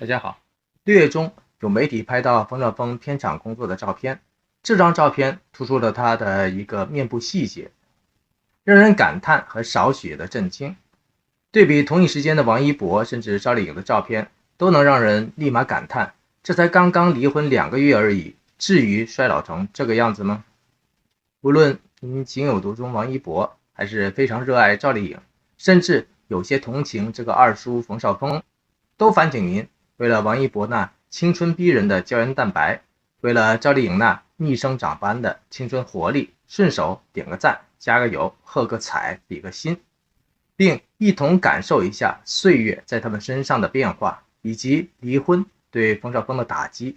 大家好，6月中有媒体拍到冯绍峰片场工作的照片，这张照片突出了他的一个面部细节，让人感叹和少许的震惊。对比同一时间的王一博甚至赵丽颖的照片，都能让人立马感叹，这才刚刚离婚2个月而已，至于衰老成这个样子吗？无论您情有独钟王一博，还是非常热爱赵丽颖，甚至有些同情这个二叔冯绍峰，都烦请您为了王一博那青春逼人的胶原蛋白，为了赵丽颖那逆生长般的青春活力，顺手点个赞，加个油，喝个彩，比个心，并一同感受一下岁月在他们身上的变化，以及离婚对冯绍峰的打击。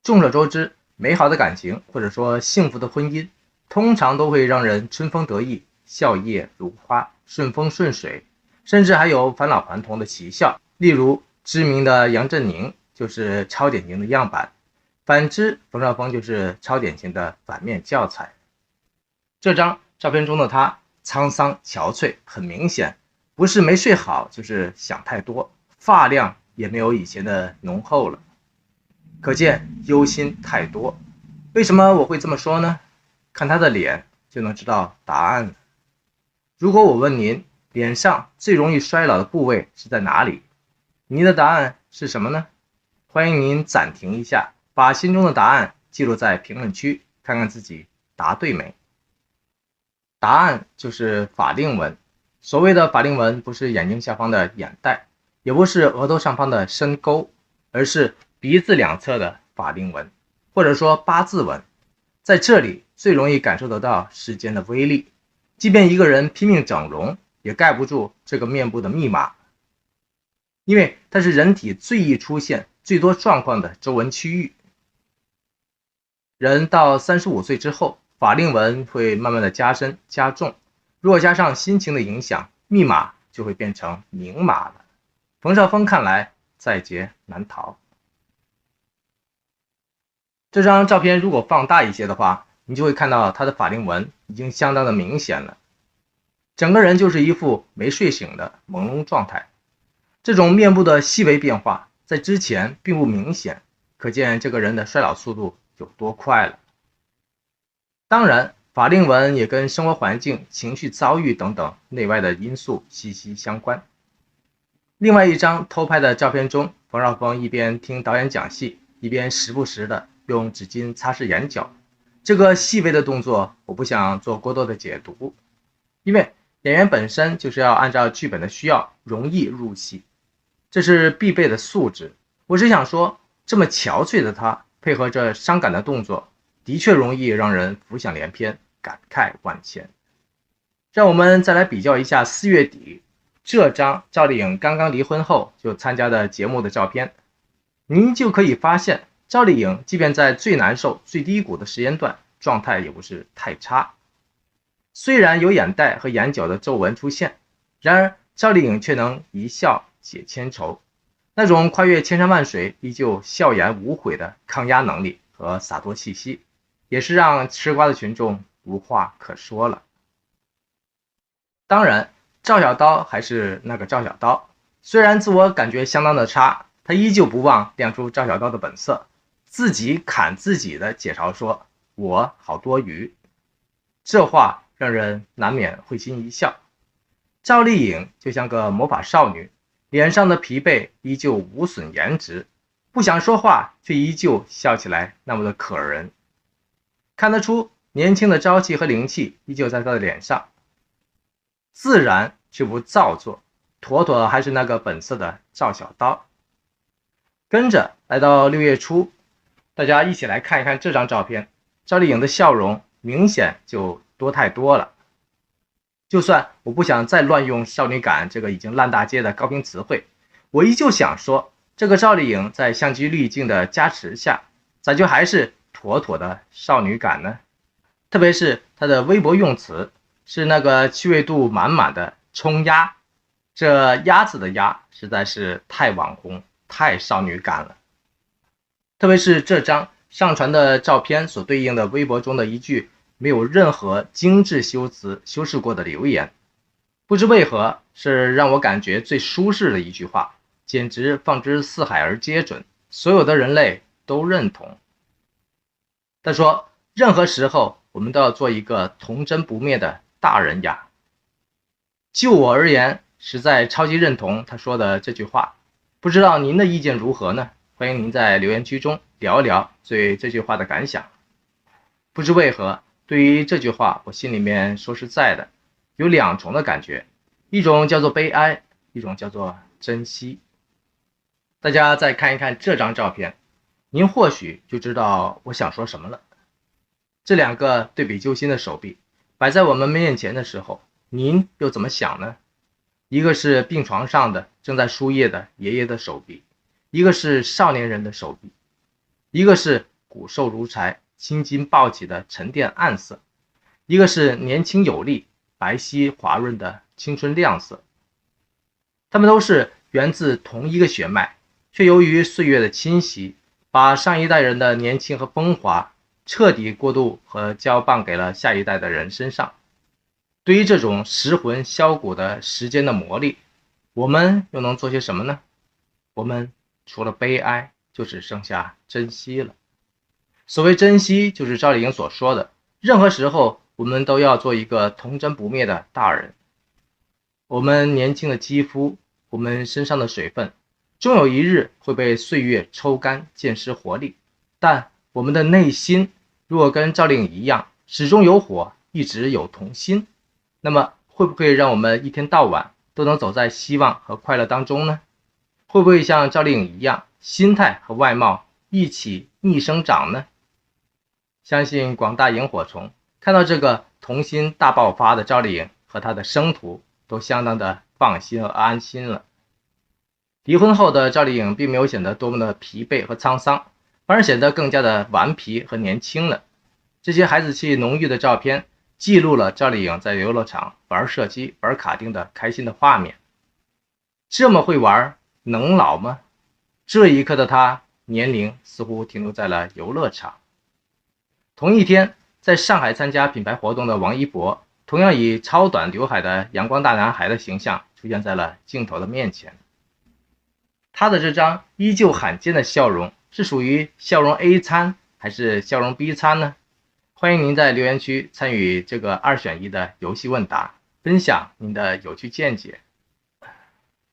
众所周知，美好的感情或者说幸福的婚姻，通常都会让人春风得意，笑靥如花，顺风顺水，甚至还有返老还童的奇效。例如知名的杨振宁就是超典型的样板，反之冯绍峰就是超典型的反面教材。这张照片中的他沧桑憔悴，很明显不是没睡好，就是想太多，发量也没有以前的浓厚了，可见忧心太多。为什么我会这么说呢？看他的脸就能知道答案了。如果我问您，脸上最容易衰老的部位是在哪里？您的答案是什么呢？欢迎您暂停一下，把心中的答案记录在评论区，看看自己答对没。答案就是法令纹。所谓的法令纹，不是眼睛下方的眼袋，也不是额头上方的深沟，而是鼻子两侧的法令纹，或者说八字纹。在这里最容易感受得到时间的威力，即便一个人拼命整容，也盖不住这个面部的密码，因为它是人体最易出现最多状况的皱纹区域。人到35岁之后，法令纹会慢慢的加深加重，如果加上心情的影响，密码就会变成明码了。冯绍峰看来在劫难逃。这张照片如果放大一些的话，你就会看到他的法令纹已经相当的明显了，整个人就是一副没睡醒的朦胧状态。这种面部的细微变化在之前并不明显，可见这个人的衰老速度有多快了。当然，法令纹也跟生活环境、情绪遭遇等等内外的因素息息相关。另外一张偷拍的照片中，冯绍峰一边听导演讲戏，一边时不时的用纸巾擦拭眼角。这个细微的动作我不想做过多的解读，因为演员本身就是要按照剧本的需要容易入戏，这是必备的素质。我只想说，这么憔悴的他配合着伤感的动作，的确容易让人浮想联翩，感慨万千。让我们再来比较一下4月底这张赵丽颖刚刚离婚后就参加的节目的照片，您就可以发现，赵丽颖即便在最难受最低谷的时间段，状态也不是太差。虽然有眼袋和眼角的皱纹出现，然而赵丽颖却能一笑解千愁，那种跨越千山万水依旧笑颜无悔的抗压能力和洒脱气息，也是让吃瓜的群众无话可说了。当然，赵小刀还是那个赵小刀，虽然自我感觉相当的差，他依旧不忘亮出赵小刀的本色，自己砍自己的解嘲说：“我好多余。”这话让人难免会心一笑。赵丽颖就像个魔法少女，脸上的疲惫依旧无损颜值，不想说话却依旧笑起来那么的可人，看得出年轻的朝气和灵气依旧在她的脸上，自然却不造作，妥妥还是那个本色的赵小刀。跟着来到6月初，大家一起来看一看这张照片，赵丽颖的笑容明显就多太多了。就算我不想再乱用少女感这个已经烂大街的高频词汇，我依旧想说，这个赵丽颖在相机滤镜的加持下，咋就还是妥妥的少女感呢？特别是她的微博用词是那个趣味度满满的冲鸭，这鸭子的鸭实在是太网红太少女感了。特别是这张上传的照片所对应的微博中的一句没有任何精致修辞修饰过的留言，不知为何是让我感觉最舒适的一句话，简直放之四海而皆准，所有的人类都认同。他说，任何时候我们都要做一个童真不灭的大人呀。就我而言，实在超级认同他说的这句话。不知道您的意见如何呢？欢迎您在留言区中聊一聊对这句话的感想。不知为何，对于这句话，我心里面说实在的，有两重的感觉，一种叫做悲哀，一种叫做珍惜。大家再看一看这张照片，您或许就知道我想说什么了。这两个对比揪心的手臂摆在我们面前的时候，您又怎么想呢？一个是病床上的正在输液的爷爷的手臂，一个是少年人的手臂，一个是骨瘦如柴青筋暴起的沉淀暗色，一个是年轻有力白皙滑润的青春亮色。它们都是源自同一个血脉，却由于岁月的侵袭，把上一代人的年轻和风华彻底过渡和交棒给了下一代的人身上。对于这种蚀魂削骨的时间的磨砺，我们又能做些什么呢？我们除了悲哀，就只剩下珍惜了。所谓珍惜，就是赵丽颖所说的，任何时候我们都要做一个童真不灭的大人。我们年轻的肌肤，我们身上的水分，终有一日会被岁月抽干，渐失活力。但我们的内心，如果跟赵丽颖一样，始终有火，一直有童心，那么会不会让我们一天到晚都能走在希望和快乐当中呢？会不会像赵丽颖一样，心态和外貌一起逆生长呢？相信广大萤火虫看到这个童心大爆发的赵丽颖和她的生徒，都相当的放心和安心了。离婚后的赵丽颖并没有显得多么的疲惫和沧桑，反而显得更加的顽皮和年轻了。这些孩子气浓郁的照片记录了赵丽颖在游乐场玩射击、玩卡丁的开心的画面。这么会玩，能老吗？这一刻的她，年龄似乎停留在了游乐场。同一天，在上海参加品牌活动的王一博，同样以超短刘海的阳光大男孩的形象出现在了镜头的面前。他的这张依旧罕见的笑容，是属于笑容 A 餐还是笑容 B 餐呢？欢迎您在留言区参与这个2选1的游戏问答，分享您的有趣见解。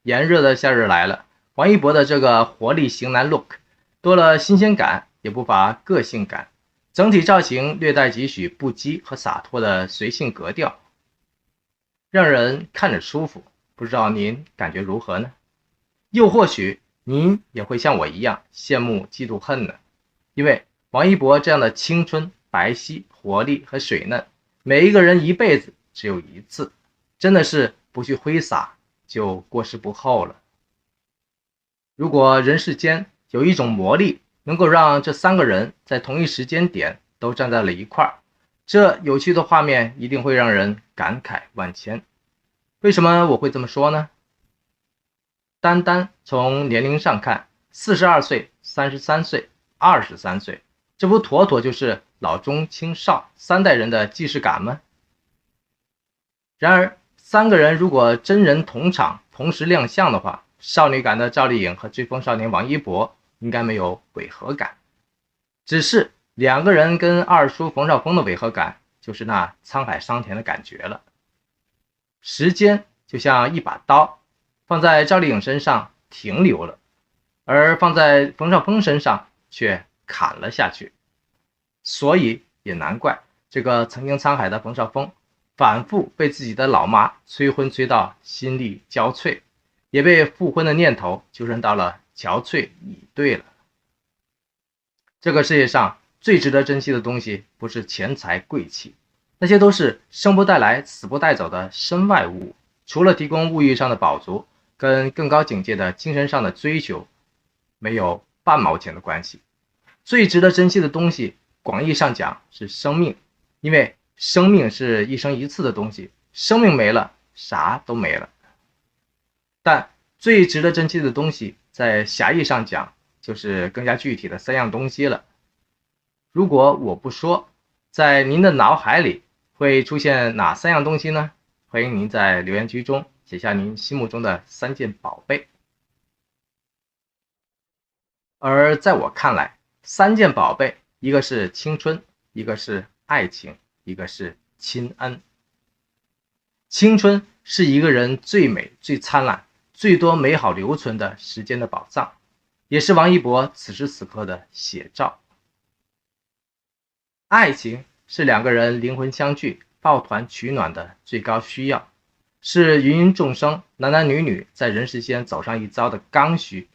炎热的夏日来了，王一博的这个活力型男 look 多了新鲜感，也不乏个性感，整体造型略带几许不羁和洒脱的随性格调，让人看着舒服。不知道您感觉如何呢？又或许您也会像我一样羡慕嫉妒恨呢？因为王一博这样的青春白皙活力和水嫩，每一个人一辈子只有一次，真的是不去挥洒就过时不候了。如果人世间有一种魔力，能够让这3个人在同一时间点都站在了一块儿，这有趣的画面一定会让人感慨万千。为什么我会这么说呢？单单从年龄上看，42岁、33岁、23岁，这不妥妥就是老中青少3代人的既视感吗？然而3个人如果真人同场同时亮相的话，少女感的赵丽颖和追风少年王一博应该没有违和感，只是2个人跟二叔冯绍峰的违和感，就是那沧海桑田的感觉了。时间就像一把刀，放在赵丽颖身上停留了，而放在冯绍峰身上却砍了下去。所以也难怪这个曾经沧海的冯绍峰反复被自己的老妈催婚催到心力交瘁，也被复婚的念头纠正到了憔悴以对了。这个世界上最值得珍惜的东西，不是钱财贵气，那些都是生不带来死不带走的身外物，除了提供物欲上的饱足跟更高境界的精神上的追求，没有半毛钱的关系。最值得珍惜的东西，广义上讲是生命，因为生命是一生一次的东西，生命没了，啥都没了。但最值得珍惜的东西，在狭义上讲，就是更加具体的3样东西了。如果我不说，在您的脑海里会出现哪3样东西呢？欢迎您在留言区中写下您心目中的3件宝贝。而在我看来，三件宝贝，一个是青春，一个是爱情，一个是亲恩。青春是一个人最美、最灿烂、最多美好留存的时间的宝藏，也是王一博此时此刻的写照。爱情是两个人灵魂相聚、抱团取暖的最高需要，是芸芸众生、男男女女在人世间走上一遭的刚需，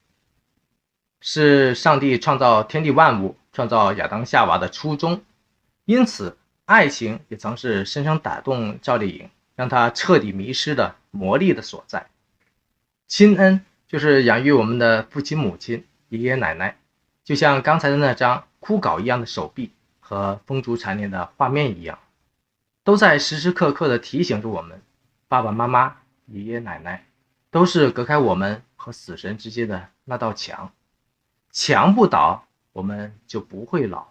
是上帝创造天地万物、创造亚当夏娃的初衷。因此，爱情也曾是深深打动赵丽颖，让她彻底迷失的魔力的所在。亲恩就是养育我们的父亲母亲、爷爷奶奶，就像刚才的那张枯槁一样的手臂和风烛残年的画面一样，都在时时刻刻地提醒着我们，爸爸妈妈、爷爷奶奶都是隔开我们和死神之间的那道墙，墙不倒，我们就不会老。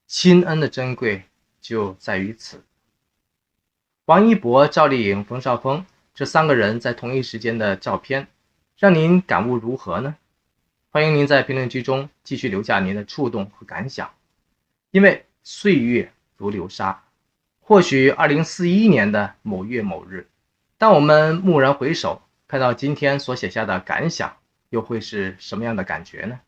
亲恩的珍贵就在于此。王一博、赵丽颖、冯绍峰这三个人在同一时间的照片，让您感悟如何呢？欢迎您在评论区中继续留下您的触动和感想。因为岁月如流沙，或许2041年的某月某日，当我们蓦然回首，看到今天所写下的感想，又会是什么样的感觉呢？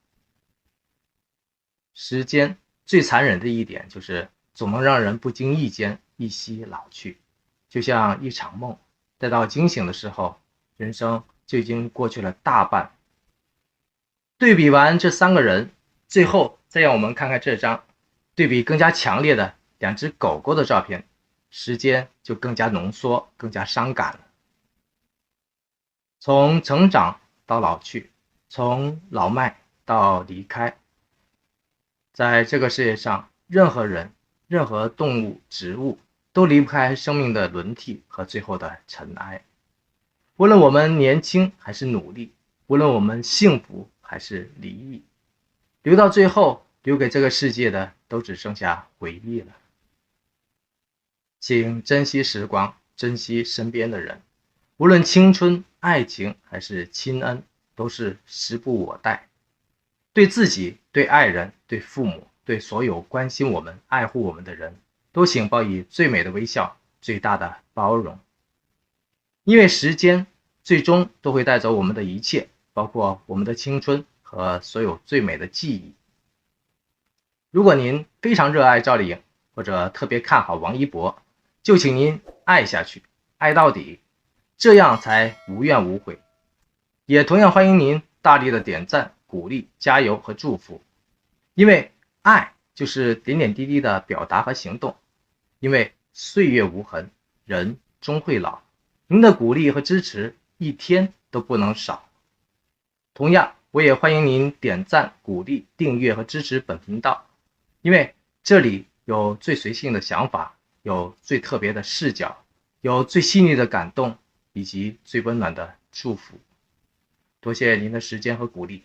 时间最残忍的一点就是总能让人不经意间一夕老去，就像一场梦，待到惊醒的时候，人生就已经过去了大半。对比完这三个人，最后再让我们看看这张对比更加强烈的两只狗狗的照片，时间就更加浓缩，更加伤感了。从成长到老去，从老迈到离开，在这个世界上，任何人、任何动物、植物都离不开生命的轮替和最后的尘埃。无论我们年轻还是努力，无论我们幸福还是离异，留到最后，留给这个世界的都只剩下回忆了。请珍惜时光，珍惜身边的人，无论青春、爱情还是亲恩，都是时不我待。对自己、对爱人、对父母、对所有关心我们、爱护我们的人，都请报以最美的微笑，最大的包容。因为时间最终都会带走我们的一切，包括我们的青春和所有最美的记忆。如果您非常热爱赵丽颖，或者特别看好王一博，就请您爱下去，爱到底，这样才无怨无悔。也同样欢迎您大力的点赞、鼓励、加油和祝福，因为爱就是点点滴滴的表达和行动。因为岁月无痕，人终会老，您的鼓励和支持一天都不能少。同样，我也欢迎您点赞、鼓励、订阅和支持本频道，因为这里有最随性的想法，有最特别的视角，有最细腻的感动，以及最温暖的祝福。多谢您的时间和鼓励。